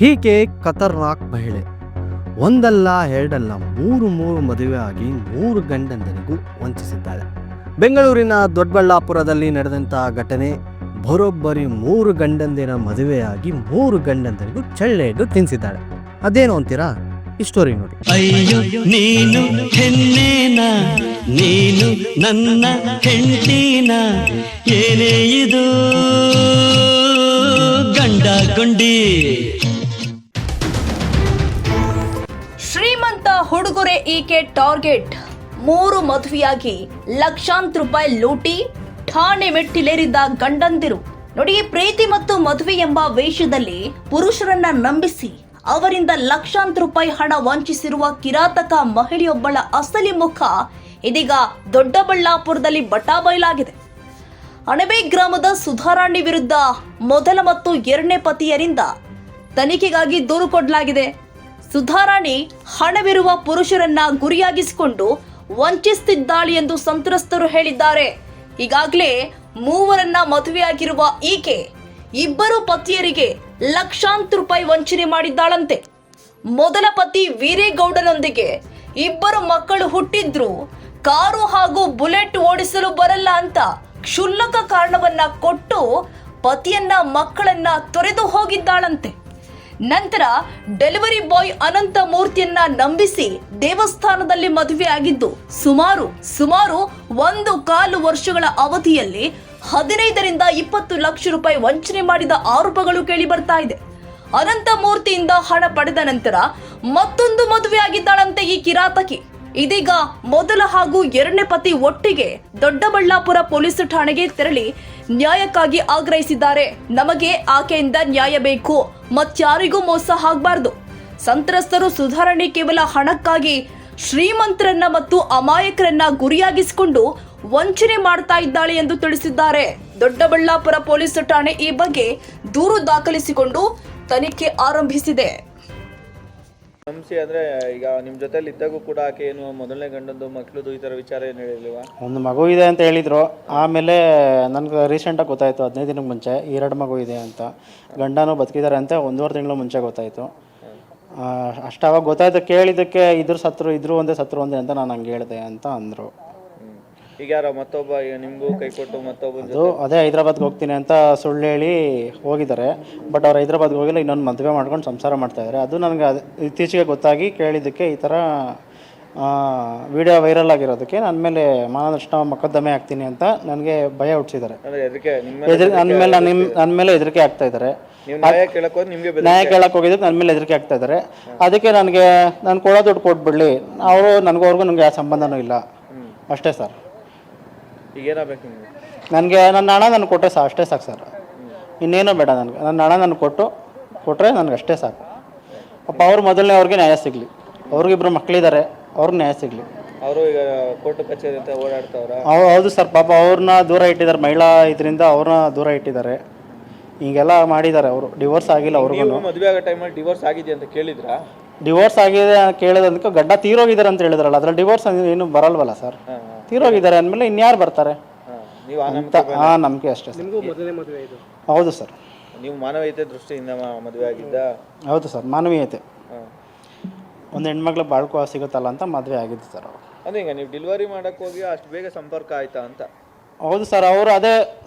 ಹೀಗೆ ಖತರ್ನಾಕ್ ಮಹಿಳೆ ಒಂದಲ್ಲ ಎರಡಲ್ಲ ಮೂರು ಮದುವೆ ಆಗಿ 3 ಗಂಡಂದರಿಗೂ ವಂಚಿಸಿದ್ದಾಳೆ. ಬೆಂಗಳೂರಿನ ದೊಡ್ಡಬಳ್ಳಾಪುರದಲ್ಲಿ ನಡೆದಂತಹ ಘಟನೆ. ಬರೋಬ್ಬರಿ 3 ಗಂಡಂದಿರ ಮದುವೆಯಾಗಿ 3 ಗಂಡಂದರಿಗೂ ಚಳ್ಳೆಯನ್ನು ತಿನ್ನಿಸಿದ್ದಾಳೆ. ಅದೇನು ಅಂತೀರಾ? ಈ ಸ್ಟೋರಿ ನೋಡಿ. ಅಯ್ಯೋ ನೀನು ಹೆಣ್ಣೇನ, ನೀನು ನನ್ನ ಹೆಂಡತಿನ, ಏನೇ ಇದು ಗಂಡ ಗುಂಡಿ. ಶ್ರೀಮಂತ ಹುಡುಗರೆ ಈಕೆ ಟಾರ್ಗೆಟ್. 3 ಮದುವೆಯಾಗಿ ಲಕ್ಷಾಂತರ ರೂಪಾಯಿ ಲೂಟಿ, ಠಾಣೆ ಮೆಟ್ಟಿಲೇರಿದ್ದ ಗಂಡಂದಿರು. ನೋಡಿ, ಪ್ರೀತಿ ಮತ್ತು ಮದುವೆ ಎಂಬ ವೇಷದಲ್ಲಿ ಪುರುಷರನ್ನ ನಂಬಿಸಿ ಅವರಿಂದ ಲಕ್ಷಾಂತರ ರೂಪಾಯಿ ಹಣ ವಂಚಿಸಿರುವ ಕಿರಾತಕ ಮಹಿಳೆಯೊಬ್ಬಳ ಅಸಲಿ ಮುಖ ಇದೀಗ ದೊಡ್ಡಬಳ್ಳಾಪುರದಲ್ಲಿ ಬಟಾಬಯಲಾಗಿದೆ. ಅಣಬೆ ಗ್ರಾಮದ ಸುಧಾರಾಣಿ ವಿರುದ್ಧ ಮೊದಲ ಮತ್ತು 2ನೇ ಪತಿಯರಿಂದ ತನಿಖೆಗಾಗಿ ದೂರು ಕೊಡಲಾಗಿದೆ. ಸುಧಾರಾಣಿ ಹಣವಿರುವ ಪುರುಷರನ್ನ ಗುರಿಯಾಗಿಸಿಕೊಂಡು ವಂಚಿಸುತ್ತಿದ್ದಾಳೆ ಎಂದು ಸಂತ್ರಸ್ತರು ಹೇಳಿದ್ದಾರೆ. ಈಗಾಗಲೇ 3 ಮದುವೆಯಾಗಿರುವ ಈಕೆ 2 ಪತಿಯರಿಗೆ ಲಕ್ಷಾಂತರ ರೂಪಾಯಿ ವಂಚನೆ ಮಾಡಿದ್ದಾಳಂತೆ. ಮೊದಲ ಪತಿ ವೀರೇಗೌಡನೊಂದಿಗೆ 2 ಮಕ್ಕಳು ಹುಟ್ಟಿದ್ರು, ಕಾರು ಹಾಗೂ ಬುಲೆಟ್ ಓಡಿಸಲು ಬರಲ್ಲ ಅಂತ ಕ್ಷುಲ್ಲಕ ಕಾರಣವನ್ನ ಕೊಟ್ಟು ಪತಿಯನ್ನ ಮಕ್ಕಳನ್ನ ತೊರೆದು ಹೋಗಿದ್ದಾಳಂತೆ. ನಂತರ ಡೆಲಿವರಿ ಬಾಯ್ ಅನಂತ ಮೂರ್ತಿಯನ್ನ ನಂಬಿಸಿ ದೇವಸ್ಥಾನದಲ್ಲಿ ಮದುವೆ ಆಗಿದ್ದು ಸುಮಾರು 1.25 ವರ್ಷಗಳ ಅವಧಿಯಲ್ಲಿ 15ರಿಂದ 20 ಲಕ್ಷ ರೂಪಾಯಿ ವಂಚನೆ ಮಾಡಿದ ಆರೋಪಗಳು ಕೇಳಿ ಬರ್ತಾ ಇದೆ. ಅನಂತ ಮೂರ್ತಿಯಿಂದ ಹಣ ಪಡೆದ ನಂತರ ಮತ್ತೊಂದು ಮದುವೆ ಆಗಿದ್ದಾಳಂತೆ ಈ ಕಿರಾತಕಿ. ಇದೀಗ ಮೊದಲ ಹಾಗೂ 2ನೇ ಪತಿ ಒಟ್ಟಿಗೆ ದೊಡ್ಡಬಳ್ಳಾಪುರ ಪೊಲೀಸ್ ಠಾಣೆಗೆ ತೆರಳಿ ನ್ಯಾಯಕ್ಕಾಗಿ ಆಗ್ರಹಿಸಿದ್ದಾರೆ. ನಮಗೆ ಆಕೆಯಿಂದ ನ್ಯಾಯ ಬೇಕು, ಮತ್ಯಾರಿಗೂ ಮೋಸ ಆಗಬಾರ್ದು. ಸಂತ್ರಸ್ತರು ಸುಧಾರಣೆ ಕೇವಲ ಹಣಕ್ಕಾಗಿ ಶ್ರೀಮಂತರನ್ನ ಮತ್ತು ಅಮಾಯಕರನ್ನ ಗುರಿಯಾಗಿಸಿಕೊಂಡು ವಂಚನೆ ಮಾಡ್ತಾ ಇದ್ದಾಳೆ ಎಂದು ತಿಳಿಸಿದ್ದಾರೆ. ದೊಡ್ಡಬಳ್ಳಾಪುರ ಪೊಲೀಸ್ ಠಾಣೆ ಈ ಬಗ್ಗೆ ದೂರು ದಾಖಲಿಸಿಕೊಂಡು ತನಿಖೆ ಆರಂಭಿಸಿದೆ. ಸಮಸ್ಯೆ ಅಂದ್ರೆ ಈಗ ನಿಮ್ಮ ಜೊತೆಲಿ ಇದ್ದಾಗೂ ಕೂಡ ಆಕೆ ಏನು ಮೊದಲನೇ ಗಂಡಂದು ಮಕ್ಕಳದು ಈ ಥರ ವಿಚಾರ ಏನು ಹೇಳಿಲ್ವಾ? ಒಂದು ಮಗು ಇದೆ ಅಂತ ಹೇಳಿದರು. ಆಮೇಲೆ ನನಗೆ ರೀಸೆಂಟಾಗಿ ಗೊತ್ತಾಯಿತು, 15 ದಿನಕ್ಕೆ ಮುಂಚೆ 2 ಮಗು ಇದೆ ಅಂತ. ಗಂಡನೂ ಬದುಕಿದ್ದಾರೆ ಅಂತ 1.5 ತಿಂಗಳು ಮುಂಚೆ ಗೊತ್ತಾಯಿತು. ಅಷ್ಟಾವಾಗ ಗೊತ್ತಾಯ್ತು. ಕೇಳಿದ್ದಕ್ಕೆ ಇದ್ರು ಒಂದೇ ಅಂತ ನಾನು ಹಂಗೆ ಹೇಳಿದೆ ಅಂತ ಅಂದರು. ಈಗ ಯಾರೋ ಮತ್ತೊಬ್ಬ ನಿಮಗೂ ಕೈ ಕೊಟ್ಟು ಮತ್ತೊಬ್ಬ ಅದೇ ಹೈದ್ರಾಬಾದ್ಗೆ ಹೋಗ್ತೀನಿ ಅಂತ ಸುಳ್ಳು ಹೇಳಿ ಹೋಗಿದ್ದಾರೆ. ಬಟ್ ಅವ್ರು ಹೈದ್ರಾಬಾದ್ಗೆ ಹೋಗಿಲ್ಲ, ಇನ್ನೊಂದು ಮದುವೆ ಮಾಡ್ಕೊಂಡು ಸಂಸಾರ ಮಾಡ್ತಾಯಿದ್ದಾರೆ. ಅದು ನನಗೆ ಇತ್ತೀಚೆಗೆ ಗೊತ್ತಾಗಿ ಕೇಳಿದ್ದಕ್ಕೆ ಈ ಥರ ವಿಡಿಯೋ ವೈರಲ್ ಆಗಿರೋದಕ್ಕೆ ನನ್ನ ಮೇಲೆ ಮಾನನಷ್ಟ ಮೊಕದ್ದಮೆ ಆಗ್ತೀನಿ ಅಂತ ನನಗೆ ಭಯ ಹುಟ್ಟಿಸಿದ್ದಾರೆ. ನನ್ನ ಮೇಲೆ ಹೆದರಿಕೆ ಆಗ್ತಾ ಇದ್ದಾರೆ. ನ್ಯಾಯ ಕೇಳಕ್ಕೆ ಹೋಗಿದ್ದಕ್ಕೆ ನನ್ನ ಮೇಲೆ ಹೆದರಿಕೆ ಆಗ್ತಾ ಇದ್ದಾರೆ. ಅದಕ್ಕೆ ನಾನು ಕೊಡೋ ದುಡ್ಡು ಕೊಟ್ಬಿಡ್ಲಿ, ಅವ್ರಿಗೂ ನನಗೆ ಯಾವ ಸಂಬಂಧನೂ ಇಲ್ಲ, ಅಷ್ಟೇ ಸರ್. ನನಗೆ ನನ್ನ ಹಣ ನನಗೆ ಕೊಟ್ಟರೆ ಅಷ್ಟೇ ಸಾಕು ಸರ್, ಇನ್ನೇನೂ ಬೇಡ. ನನಗೆ ನನ್ನ ಹಣ ನನಗೆ ಕೊಟ್ಟರೆ ನನಗೆ ಅಷ್ಟೇ ಸಾಕು. ಪಾಪ ಅವ್ರು ಮೊದಲನೇ ಅವ್ರಿಗೆ ನ್ಯಾಯ ಸಿಗಲಿ. ಅವ್ರಿಗಿಬ್ರು ಮಕ್ಕಳಿದ್ದಾರೆ, ಅವ್ರಿಗೆ ನ್ಯಾಯ ಸಿಗಲಿ. ಅವರು ಈಗ ಕೋರ್ಟ್ ಕಚೇರಿ ಅಂತ ಓಡಾಡ್ತಾವ್ರ? ಹೌದು ಸರ್. ಪಾಪ ಅವ್ರನ್ನ ದೂರ ಇಟ್ಟಿದ್ದಾರೆ, ಮಹಿಳಾ ಇದರಿಂದ ಅವ್ರನ್ನ ದೂರ ಇಟ್ಟಿದ್ದಾರೆ. ಹಿಂಗೆಲ್ಲ ಮಾಡಿದ್ದಾರೆ. ಅವರು ಡಿವೋರ್ಸ್ ಆಗಿಲ್ಲ. ಅವ್ರಿಗೂ ಮದುವೆ ಆಗೋ ಟೈಮಲ್ಲಿ ಡಿವೋರ್ಸ್ ಆಗಿದೆ ಅಂತ ಕೇಳಿದ್ರಾ? ಡಿವೋರ್ಸ್ ಆಗಿದೆ ಕೇಳೋದಕ್ಕೆ ಗಡ್ಡ ತೀರೋಗಿದ್ದಾರೆ ಅಂತ ಹೇಳಿದ್ರಲ್ಲ, ಅದ್ರಲ್ಲಿ ಡಿವೋರ್ಸ್ ಏನು ಬರಲ್ವಲ್ಲ ಸರ್. ತೀರೋಗಿದ್ದಾರೆ ಅಂದಮೇಲೆ ಇನ್ಯಾರು ಬರ್ತಾರೆ ಅಂತ ನಂಬಿಕೆ ಅಷ್ಟೇ. ಹೌದು ಸರ್. ನೀವು ಮಾನವೀಯತೆ ದೃಷ್ಟಿಯಿಂದ ಮದುವೆ ಆಗಿದ್ದ? ಹೌದು ಸರ್, ಮಾನವೀಯತೆ. ಒಂದು ಹೆಣ್ಮಕ್ಳು ಬಾಳ್ಕೋ ಸಿಗುತ್ತಲ್ಲ ಅಂತ ಮದುವೆ ಆಗಿದ್ದು ಸರ್. ಅದೇ ಈಗ ನೀವು ಡೆಲಿವರಿ ಮಾಡೋಕ್ಕೆ ಹೋಗಿ ಅಷ್ಟು ಬೇಗ ಸಂಪರ್ಕ ಆಯ್ತಾ ಅಂತ? ಹೌದು ಸರ್. ಅವರು ಅದೇ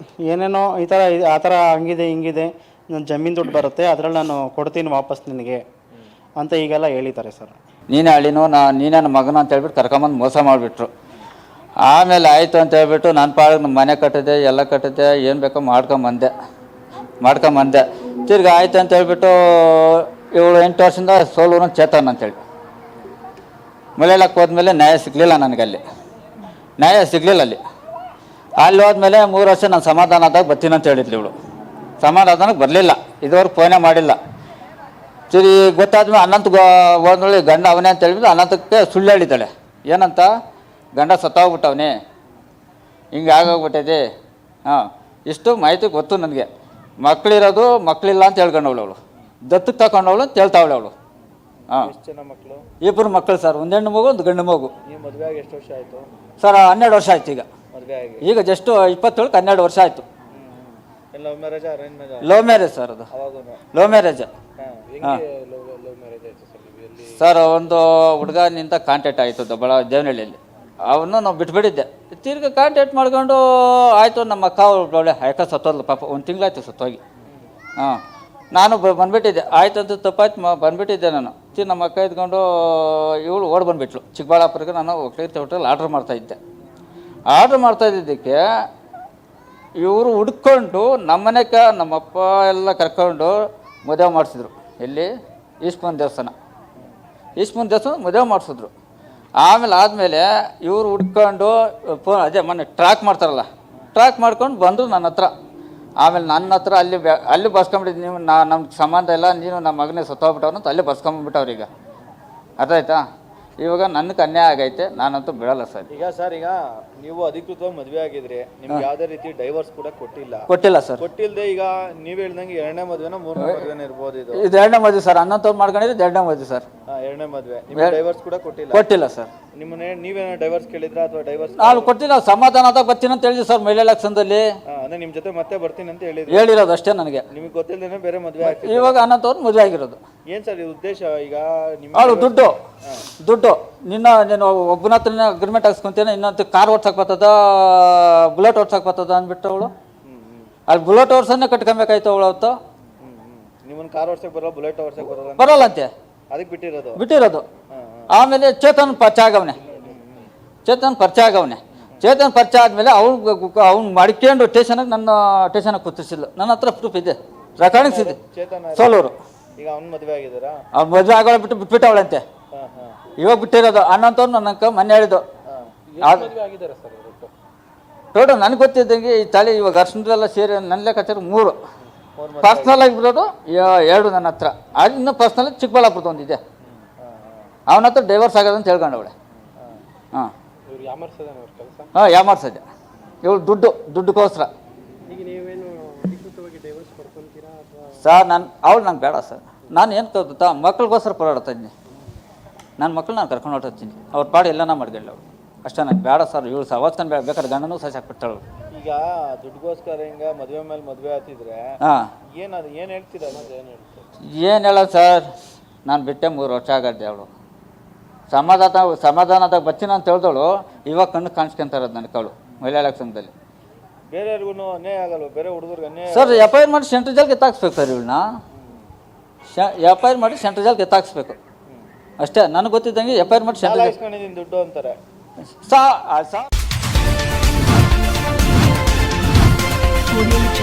ಏನೇನೋ ಈ ಥರ ಆ ಥರ ಹಂಗಿದೆ ಹಿಂಗಿದೆ, ನನ್ನ ಜಮೀನು ದುಡ್ಡು ಬರುತ್ತೆ, ಅದರಲ್ಲಿ ನಾನು ಕೊಡ್ತೀನಿ ವಾಪಸ್ ನಿನಗೆ ಅಂತ ಈಗೆಲ್ಲ ಹೇಳಿದ್ದಾರೆ ಸರ್. ನೀನೇ ಹಳ್ಳಿನೋ ನೀನೇ ನನ್ನ ಮಗನ ಅಂತ ಹೇಳ್ಬಿಟ್ಟು ಕರ್ಕೊಂಬಂದು ಮೋಸ ಮಾಡಿಬಿಟ್ರು. ಆಮೇಲೆ ಆಯಿತು ಅಂತ ಹೇಳ್ಬಿಟ್ಟು ನನ್ನ ಪಾಡಿಗೆ ನಮ್ಮ ಮನೆ ಕಟ್ಟಿದೆ, ಎಲ್ಲ ಕಟ್ಟಿದೆ, ಏನು ಬೇಕೋ ಮಾಡ್ಕೊಂಬಂದೆ. ತಿರ್ಗಿ ಆಯಿತು ಅಂತ ಹೇಳ್ಬಿಟ್ಟು 7-8 ವರ್ಷದಿಂದ ಸೋಲೂರು ಚೇತನ್ ಅಂತೇಳಿ ಮಲೆಯಾಳಕ್ಕೆ ಹೋದ್ಮೇಲೆ ನ್ಯಾಯ ಸಿಗಲಿಲ್ಲ ನನಗೆ. ನ್ಯಾಯ ಸಿಗಲಿಲ್ಲ ಅಲ್ಲಿ ಹೋದ್ಮೇಲೆ 3 ವರ್ಷ ನಾನು ಸಮಾಧಾನದಾಗ ಬರ್ತೀನಿ ಅಂತ ಹೇಳಿದ್ಲು ಇವಳು. ಸಮಾಧಾನಕ್ಕೆ ಬರಲಿಲ್ಲ, ಇದುವರೆಗೆ ಫೋನೇ ಮಾಡಿಲ್ಲ. ಸರಿ ಗೊತ್ತಾದ್ಮೇಲೆ ಅನಂತ ಹೋದ್ಮೇಲೆ ಗಂಡ ಅವನೇ ಅಂತ ಹೇಳ್ಬಿಟ್ಟು ಅನಂತಕ್ಕೆ ಸುಳ್ಳು ಹೇಳಿದ್ದಾಳೆ. ಏನಂತ? ಗಂಡ ಸತ್ತೋಗ್ಬಿಟ್ಟವನೇ, ಹಿಂಗೆ ಆಗೋಗ್ಬಿಟ್ಟಿದೆ. ಇಷ್ಟು ಮಾಹಿತಿ ಗೊತ್ತು ನನಗೆ. ಮಕ್ಕಳಿರೋದು ಮಕ್ಕಳಿಲ್ಲ ಅಂತ ಹೇಳ್ಕೊಂಡವಳು, ಅವಳು ದತ್ತಕ್ಕೆ ತಗೊಂಡವಳು ಅಂತ ಹೇಳ್ತಾವಳೆ ಅವಳು. ಮಕ್ಕಳು? 2 ಮಕ್ಕಳು ಸರ್, 1 ಹೆಣ್ಣು ಮಗು 1 ಗಂಡು ಮಗು. ನೀವು ಮದುವೆ ಆಗಿ ಎಷ್ಟು ವರ್ಷ ಆಯಿತು ಸರ್? 12 ವರ್ಷ ಆಯ್ತು ಈಗ. ಈಗ ಜಸ್ಟ್ 27ಕ್ಕೆ 12 ವರ್ಷ ಆಯಿತು. Love marriage arrange marriage? Love marriage sir. ಅದು ಲವ್ ಮ್ಯಾರೇಜ್. ಸರ್ ಒಂದು ಹುಡುಗನಿಂದ ಕಾಂಟ್ಯಾಕ್ಟ್ ಆಯಿತು ದೊಡ್ಡಬಳ್ಳಾ ದೇವನಹಳ್ಳಿಯಲ್ಲಿ. ಅವನು ನಾವು ಬಿಟ್ಬಿಟ್ಟಿದ್ದೆ. ತಿರ್ಗಿ ಕಾಂಟ್ಯಾಕ್ಟ್ ಮಾಡ್ಕೊಂಡು ಆಯಿತು. ನಮ್ಮ ಅಕ್ಕ ಒಳ್ಳೆ ಯಾಕೆ ಸತ್ತೋದ್ಲು ಪಾಪ, ಒಂದು ತಿಂಗಳಾಯ್ತು ಸತ್ತೋಗಿ. ನಾನು ಬಂದುಬಿಟ್ಟಿದ್ದೆ. ಆಯ್ತು ಅಂತ ತಪ್ಪಾಯ್ತು ಬಂದುಬಿಟ್ಟಿದ್ದೆ ನಾನು. ನಮ್ಮ ಅಕ್ಕ ಇದ್ಕೊಂಡು ಇವಳು ಓಡಿ ಬಂದುಬಿಟ್ಲು ಚಿಕ್ಕಬಳ್ಳಾಪುರಕ್ಕೆ. ನಾನು ಹೋಟೆಲ್ ಆರ್ಡ್ರ್ ಮಾಡ್ತಾಯಿದ್ದೆ. ಆರ್ಡ್ರ್ ಮಾಡ್ತಾಯಿದ್ದಕ್ಕೆ ಇವರು ಹುಡ್ಕೊಂಡು ನಮ್ಮನೆಗೆ ನಮ್ಮಪ್ಪ ಎಲ್ಲ ಕರ್ಕೊಂಡು ಮದುವೆ ಮಾಡಿಸಿದ್ರು. ಎಲ್ಲಿ ಈಶ್ವರನ ದೇವಸ್ಥಾನ ಮದುವೆ ಮಾಡಿಸಿದ್ರು. ಆದಮೇಲೆ ಇವರು ಹುಡ್ಕೊಂಡು ಅದೇ ಮೊನ್ನೆ ಟ್ರ್ಯಾಕ್ ಮಾಡ್ಕೊಂಡು ಬಂದರು ನನ್ನ ಹತ್ರ. ಆಮೇಲೆ ನನ್ನ ಹತ್ರ ಅಲ್ಲಿ ಬರ್ಸ್ಕೊಂಬಿಟ್ಟಿದ್ದು, ನೀವು ನಮ್ಗೆ ಸಂಬಂಧ ಇಲ್ಲ, ನೀನು ನಮ್ಮ ಮಗನೇ ಸತ್ತೋಗ್ಬಿಟ್ಟವ್ರು ಅಂತ ಅಲ್ಲಿ ಬರ್ಸ್ಕೊಂಬಿಟ್ಟವ್ರು. ಈಗ ಅರ್ಥ ಆಯ್ತಾ? ಇವಾಗ ನನಗೆ ಅನ್ಯಾಯ ಆಗೈತೆ, ನಾನಂತೂ ಬಿಡಲ್ಲ ಸರ್. ಈಗ ನೀವು ಅಧಿಕೃತವಾಗಿ ಮದುವೆ ಆಗಿದ್ರೆ ನಿಮ್ಗೆ ಯಾವುದೇ ರೀತಿ ಡೈವರ್ಸ್ ಕೂಡ ಕೊಟ್ಟಿಲ್ಲ ಸರ್. ಕೊಟ್ಟಿಲ್ಲದೆ ಈಗ ನೀವು ಹೇಳ್ದಂಗೆ ಎರಡನೇ ಮದುವೆನ ಮೂರನೇ ಮದುವೆನ ಇರ್ಬೋದು. ಇದು ಎರಡನೇ ಮದುವೆ ಸರ್. ಅನ್ನಂತವ್ರು ಮಾಡ್ಕೊಂಡಿದ್ದು ಎರಡನೇ ಮದುವೆ ಸರ್. ಎರಡನೇ ಮದುವೆ. ನಿಮ್ಗೆ ಡೈವರ್ಸ್ ಕೂಡ ಕೊಟ್ಟಿಲ್ಲ ಸರ್. ನೀವೇನೋ ಡೈವರ್ಸ್ ಕೇಳಿದ್ರ ಅಥವಾ ಡೈವರ್ಸ್? ನಾವು ಕೊಟ್ಟಿಲ್ಲ. ಸಮಾಧಾನದಾಗ ಬರ್ತೀನಿ ಅಂತ ಹೇಳಿದ್ವಿ ಸರ್ ಮಹಿಳಾ ಎಲೆಕ್ಷನ್ದಲ್ಲಿ. ಅಂದ್ರೆ ನಿಮ್ ಜೊತೆ ಮತ್ತೆ ಬರ್ತೀನಿ ಅಂತ ಹೇಳಿರೋದು ಅಷ್ಟೇ ನನಗೆ. ನಿಮ್ಗೆ ಗೊತ್ತಿಲ್ಲದೇನೆ ಬೇರೆ ಮದುವೆ ಆಗ್ತಿದೆ. ಇವಾಗ ಅನ್ನಂತವ್ರು ಮದುವೆ ಆಗಿರೋದು. ಏನ್ ಸರ್ ಉದ್ದೇಶ? ಈಗ ಅವಳು ದುಡ್ಡು ನೀನು ಒಬ್ಬನ ಹತ್ರ ಅಗ್ರಿಮೆಂಟ್ ಹಾಕ್ಸ್ಕೊಂತೀನಿ, ಇನ್ನೊಂದು ಕಾರ್ ಓಡ್ಸಕ್ ಬರ್ತದ, ಬುಲೆಟ್ ಓಡ್ಸಕ್ ಬರ್ತದ ಅಂದ್ಬಿಟ್ಟು ಅವಳು ಅಲ್ಲಿ ಬುಲೆಟ್ ಓಡ್ಸನ್ನೇ ಕಟ್ಕೊಬೇಕಾಯ್ತು ಅವಳು. ಅವತ್ತು ನಿಮ್ಮನ್ನ ಕಾರ್ ಓಡ್ಸಕ್ ಬರಲ್ಲ, ಬುಲೆಟ್ ಓಡ್ಸಕ್ ಬರಲ್ಲಂತೆ, ಅದಕ್ಕೆ ಬಿಟ್ಟಿರೋದು. ಆಮೇಲೆ ಚೇತನ್ ಪರಿಚಯ ಆಗವನೆ. ಚೇತನ್ ಪರಿಚಯ ಆದ್ಮೇಲೆ ಅವ್ನು ಮಾಡ್ಕೊಂಡು ನನ್ನ ಸ್ಟೇಷನ್ಗೆ ಕೂತಿಸಿಲ್ಲ. ನನ್ನ ಹತ್ರ ಪ್ರೂಫ್ ಇದೆ, ರೆಕಾರ್ಡಿಂಗ್ಸ್ ಇದೆ. ಸೋಲೂರು. ಈಗ ಅವ್ನ ಮದುವೆ ಆಗಿದಾರಾ? ಅವ್ನು ಮದುವೆ ಆಗೋಳ ಬಿಟ್ಬಿಟ್ಟವಳಂತೆ. ಇವಾಗ ಬಿಟ್ಟಿರೋದು. ಅಣ್ಣಂತವ್ರು ನನ್ನ ಮೊನ್ನೆ ಹೇಳಿದ್ದು. ಟೋಟಲ್ ನನಗೆ ಗೊತ್ತಿದ್ದಂಗೆ ಈ ತಲೆ ಇವಾಗ ಅರ್ಶನದೆಲ್ಲ ಸೇರಿ ನನ್ನ ಲೆಕ್ಕಾಚಾರ 3 ಪರ್ಸ್ನಲ್ ಆಗಿ ಬಿಡೋದು, 2 ನನ್ನ ಹತ್ರ. ಅದು ಇನ್ನೂ ಪರ್ಸ್ನಲ್ ಚಿಕ್ಕಬಳ್ಳಾಪುರದ ಒಂದಿದೆ. ಅವನ ಹತ್ರ ಡೈವರ್ಸ್ ಆಗೋದಂತ ಹೇಳ್ಕೊಂಡವಳೆ. ಯಾಮಾರ್ಸದೆ ಇವಳು ದುಡ್ಡುಗೋಸ್ಕರ. ಸರ್ ಅವಳು ನಂಗೆ ಬೇಡ ಸರ್. ನಾನು ಏನು ಗೊತ್ತಾ, ಮಕ್ಳಿಗೋಸ್ಕರ ಹೋರಾಡ್ತಾ ಇದ್ದೀನಿ. ನನ್ನ ಮಕ್ಳು ನಾನು ಕರ್ಕೊಂಡು ಹೊರಡ್ತೀನಿ. ಅವ್ರ ಪಾಡು ಎಲ್ಲ ಮಾಡ್ಕೊಳ್ಳಿ ಅವಳು ಅಷ್ಟೇ. ನಂಗೆ ಬೇಡ ಸರ್. ಇವಳು ಸವಾಸ್ಕೊಂಡು ಬೇಕಾದ್ರೆ ಗಂಡನೂ ಸಹ ಹಾಕ್ಬಿಡ್ತಾಳು. ಈಗ ದುಡ್ಡುಗೋಸ್ಕರ ಹಿಂಗ ಮದುವೆ ಮೇಲೆ ಮದುವೆ ಆಗ್ತಿದ್ರೆ ಏನು ಹೇಳ್ತೀರಾ? ಏನು ಹೇಳೋದು ಸರ್, ನಾನು ಬಿಟ್ಟೆ 3 ವರ್ಷ ಆಗತ್ತೆ. ಅವಳು ಸಮಾಧಾನದಾಗ ಬರ್ತೀನಿ ಅಂತ ಹೇಳ್ದವಳು ಇವಾಗ ಕಣ್ಣು ಕಾಣಿಸ್ಕೊಂತ ಇರೋದು ನನಗೆ. ಅವಳು ಮಹಿಳಾ ಎಲೆಕ್ಷನ್ದಲ್ಲಿ ಬೇರೆಯವ್ರಿಗೂ ಅನ್ಯಾಯ ಆಗಲ್ಲ, ಬೇರೆ ಹುಡುಗರಿಗೆ ಅನ್ಯಾಯ. ಸರ್ FIR ಮಾಡಿ ಸೆಂಟ್ರಲ್ ಜೈಲ್ಗೆ ಎತ್ತಾಕ್ಸ್ಬೇಕು ಸರ್. ಇವಳನ್ನ FIR ಮಾಡಿ ಸೆಂಟ್ರಲ್ ಜೈಲ್ಗೆ ಎತ್ತಾಕ್ಸ್ಬೇಕು ಅಷ್ಟೇ. ನನಗೆ ಗೊತ್ತಿದ್ದಂಗೆ FIR ಮಾಡಿ ಸೆಂಟ್ರಲ್ ಜೈಲ್ ದುಡ್ಡು ಅಂತಾರೆ. Audio